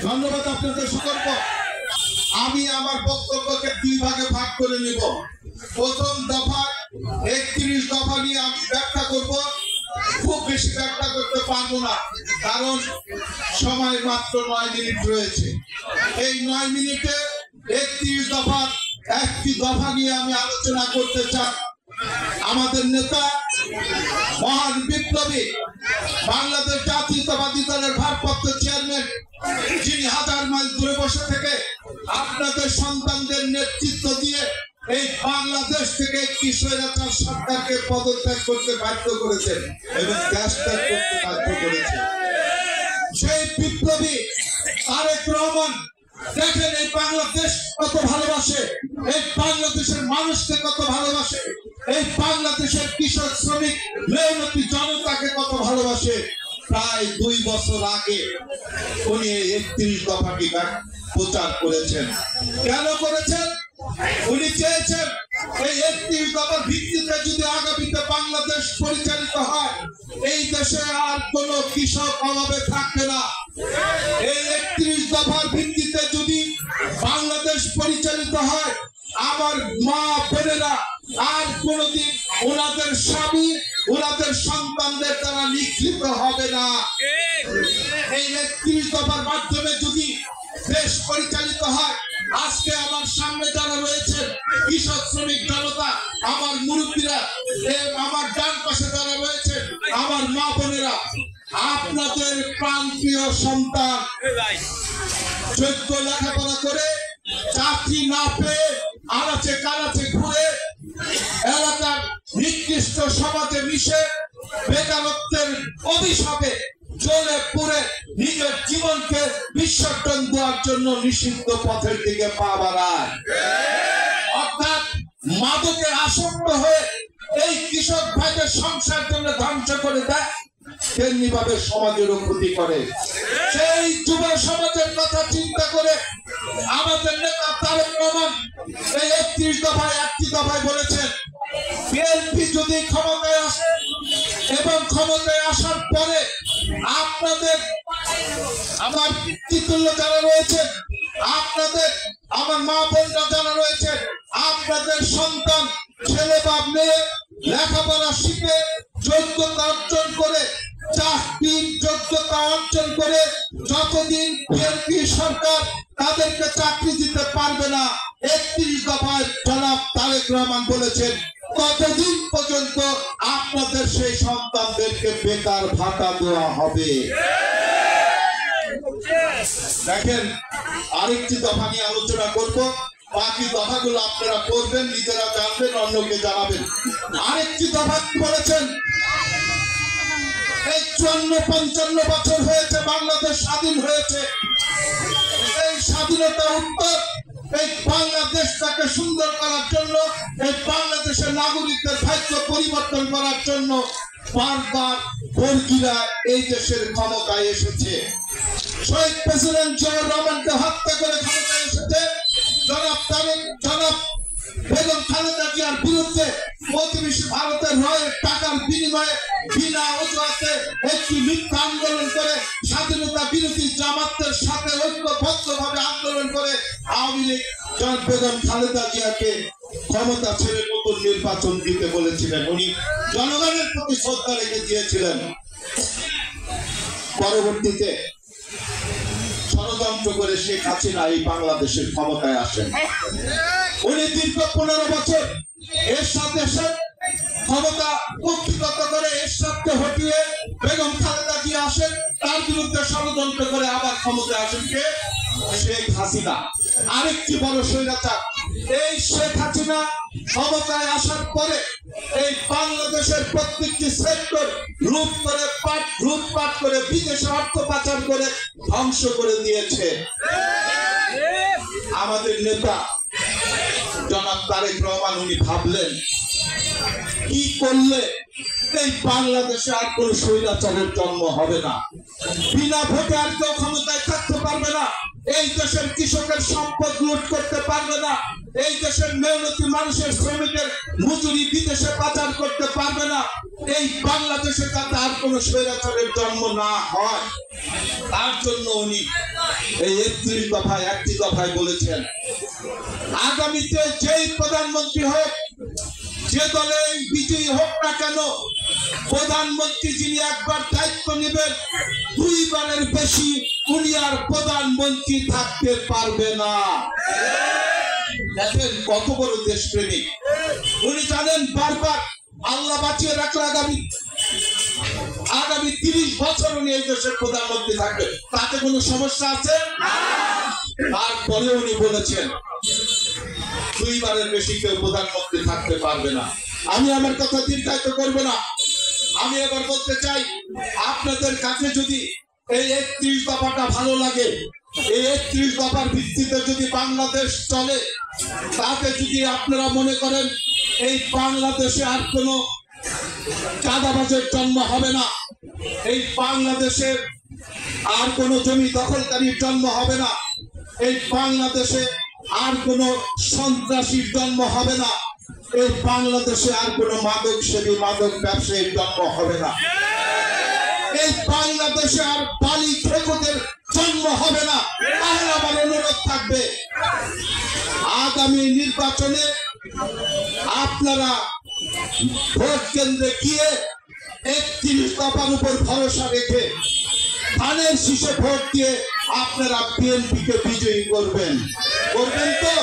ধন্যবাদ আপনাদের সকলকে। আমি আমার বক্তব্যকে দুই ভাগে ভাগ করে নেব। প্রথম দফা 31 দফা নিয়ে আমি ব্যাখ্যা করব। খুব বেশি ব্যাখ্যা করতে পারবো না, কারণ সময় মাত্র 9 মিনিট রয়েছে। এই 9 মিনিটে 31 দফার একটি দফা নিয়ে আমি আলোচনা করতে চাই। আমাদের নেতা, মহান বিপ্লবী, বাংলাদেশ জাতীয়তাবাদী দলের ভারপ্রাপ্ত চেয়ারম্যান, যিনি হাজার মাইল দূরে বসে থেকে আপনাদের সন্তানদের নেতৃত্ব দিয়ে এই বাংলাদেশ থেকে একটি স্বৈরাচার সরকারকে পদত্যাগ করতে বাধ্য করেছেন এবং দেশ ত্যাগ করতে বাধ্য করেছেন। সেই বিপ্লবী তারেক রহমান দেখেন এই বাংলাদেশ কত ভালোবাসে, এই বাংলাদেশের মানুষকে কত ভালোবাসে, এই বাংলাদেশের কৃষক, শ্রমিক, মেহনতি জনতাকে কত ভালোবাসে। প্রায় 2 বছর আগে উনি 31 দফাটি প্রচার করেছেন। কেন করেছেন? উনি চেয়েছেন এই 31 দফার ভিত্তিতে যদি আগামীতে বাংলাদেশ পরিচালিত হয়, এই দেশে আর কোন কৃষক অভাবে থাকবে না। এই 31 দফার ভিত্তিতে যদি বাংলাদেশ পরিচালিত হয়, আমার মা বোনেরা আর কোনদিন ওনাদের স্বামী, ওনাদের সন্তানদের দ্বারা নিগৃহীত হবে না। এই 31 দফার মাধ্যমে যদি দেশ পরিচালিত হয়, আজকে আমার সামনে যারা রয়েছে কৃষক, শ্রমিক জনতা, আমার মুরব্বীরা, আমার ডান পাশে যারা রয়েছে আমার মা বোনেরা, আপনাদের প্রাণপ্রিয় সন্তান যোগ্য লেখাপড়া করে চাকরি না পেয়ে আনাচে কানাচে ঘুরে এলাকার নিকৃষ্ট সমাজে মিশে বেকারত্বের অভিশাপে জ্বলে পুড়ে নিজের জীবনকে বিসর্জন দেওয়ার জন্য নিষিদ্ধ পথের দিকে পা বাড়ায়, অর্থাৎ মাদকে আসক্ত হয়ে এই কৃষক ভাইদের সংসার জন্য ধ্বংস করে দেয়, তেমনি ভাবে সমাজেরও ক্ষতি করে। সেই যুব সমাজের কথা চিন্তা করে আমাদের নেতা তারেক রহমান এই 31 দফায় একটি দফায় বলেছেন, বিএনপি যদি ক্ষমতায় আসে এবং ক্ষমতায় আসার পরে আপনাদের, আমার পিতৃতুল্য যারা রয়েছে, আপনাদের, আমার মা বোনরা যারা রয়েছে, আপনাদের সন্তান, ছেলে বা মেয়ে লেখাপড়া শিখে যোগ্যতা অর্জন করে, চাকরির যোগ্যতা অর্জন করে যতদিন বিএনপি সরকার তাদেরকে চাকরি দিতে পারবে না, 31 দফায় জনাব তারেক রহমান বলেছেন ততদিন পর্যন্ত আপনাদের সেই সন্তানদেরকে বেকার ভাতা দেওয়া হবে। দেখেন, আরেকটি দফা নিয়ে আলোচনা করব। বাকি দফাগুলো আপনারা করবেন, নিজেরা জানবেন, অন্যকে জানাবেন। আরেকটি দফা বলেছেন, এই 54-55 বছর হয়েছে বাংলাদেশ স্বাধীন হয়েছে, এই স্বাধীনতা উত্তর এই বাংলাদেশটাকে সুন্দর করার জন্য, এই বাংলাদেশের নাগরিকদের ভাগ্য পরিবর্তন করার জন্য বারবার বর্গীরা এই দেশের ক্ষমতায় এসেছে। শহীদ প্রেসিডেন্ট জিয়াউর রহমানকে হত্যা করে ক্ষমতায় এসেছে। জনাব বেগম খালেদা জিয়ার বিরুদ্ধে প্রতিবেশী ভারতের রয়ের টাকার বিনিময়ে বিনা অজুহাতে একটি মিথ্যা আন্দোলন করে স্বাধীনতা বিরোধী জামাতের সাথে ঐক্যবদ্ধভাবে আন্দোলন করে আওয়ামী লীগ জনাব বেগম খালেদা জিয়াকে ক্ষমতা ছেড়ে নতুন নির্বাচন দিতে বলেছিলেন। উনি জনগণের প্রতি শ্রদ্ধা রেখে দিয়েছিলেন। পরবর্তীতে ষড়যন্ত্র করে শেখ হাসিনা এই বাংলাদেশের ক্ষমতায় আসেন। উনি দীর্ঘ 15 বছর এরশাদ দেশের ক্ষমতা কুক্ষিগত করে এরশাদকে হটিয়ে বেগম খালেদা জিয়া আসেন, তার বিরুদ্ধে ষড়যন্ত্র করে আবার ক্ষমতায় আসেন কে? শেখ হাসিনা। আরেকটি বড় স্বৈরাচার। এই শেখ হাসিনা ক্ষমতায় আসার পরে এই বাংলাদেশের প্রত্যেকটি সেক্টর লুটপাট করে বিদেশে অর্থ পাচার করে ধ্বংস করে দিয়েছে। আমাদের নেতা জনাব তারেক রহমান উনি ভাবলেন কি করলে এই বাংলাদেশে আর কোন স্বৈরাচারের জন্ম হবে না, বিনা ভোটে আর কেউ ক্ষমতায় থাকতে পারবে না, এই দেশের কৃষকের সম্পদ লুট করতে পারবে না, এই দেশের মেহনতি মানুষের শ্রমিকের মজুরি বিদেশে পাচার করতে পারবে না, এই বাংলাদেশে যাতে আর কোনো স্বৈরাচারের জন্ম না হয়, তার জন্য উনি এই 31 দফায় একটি দফায় বলেছেন, আগামীতে যেই প্রধানমন্ত্রী হোক, যে দলে বিজয়ী হোক না কেন, প্রধানমন্ত্রী যিনি একবার দায়িত্ব নেবেন, 2 বারের বেশি উনি আর প্রধানমন্ত্রী থাকতে পারবে না। দেখেন কত বড় দেশপ্রেমিক। উনি জানেন বারবার আল্লাহ বাঁচিয়ে রাখলে আগামী 30 বছর উনি এই দেশের প্রধানমন্ত্রী থাকবে, তাতে কোনো সমস্যা আছে? তারপরে উনি বলেছেন 2 বারের বেশি কেউ প্রধানমন্ত্রী থাকতে পারবে না। আমি আমার কথা দীর্ঘায়িত করব না, আমি এবার বলতে চাই, আপনাদের কাছে যদি এই 31 দফাটা ভালো লাগে, এই 31 দফার ভিত্তিতে যদি বাংলাদেশ চলে, তাতে যদি আপনারা মনে করেন এই বাংলাদেশে আর কোনো চাঁদাবাজের জন্ম হবে না, এই বাংলাদেশে আর কোনো জমি দখলকারীর জন্ম হবে না, এই বাংলাদেশে আর কোনো সন্ত্রাসীর জন্ম হবে না, এই বাংলাদেশে আর কোনো মাদক সেবী মাদক ব্যবসায়ীর জন্ম হবে না, এই বাংলাদেশে আর বালি খেকোদের জন্ম হবে না। তাহলে আমার অনুরোধ থাকবে, আগামী নির্বাচনে আপনারা ভোট কেন্দ্রে গিয়ে 31 দফার উপর ভরসা রেখে ধানের শীষে ভোট দিয়ে আপনারা বিএনপিকে বিজয়ী করবেন তো?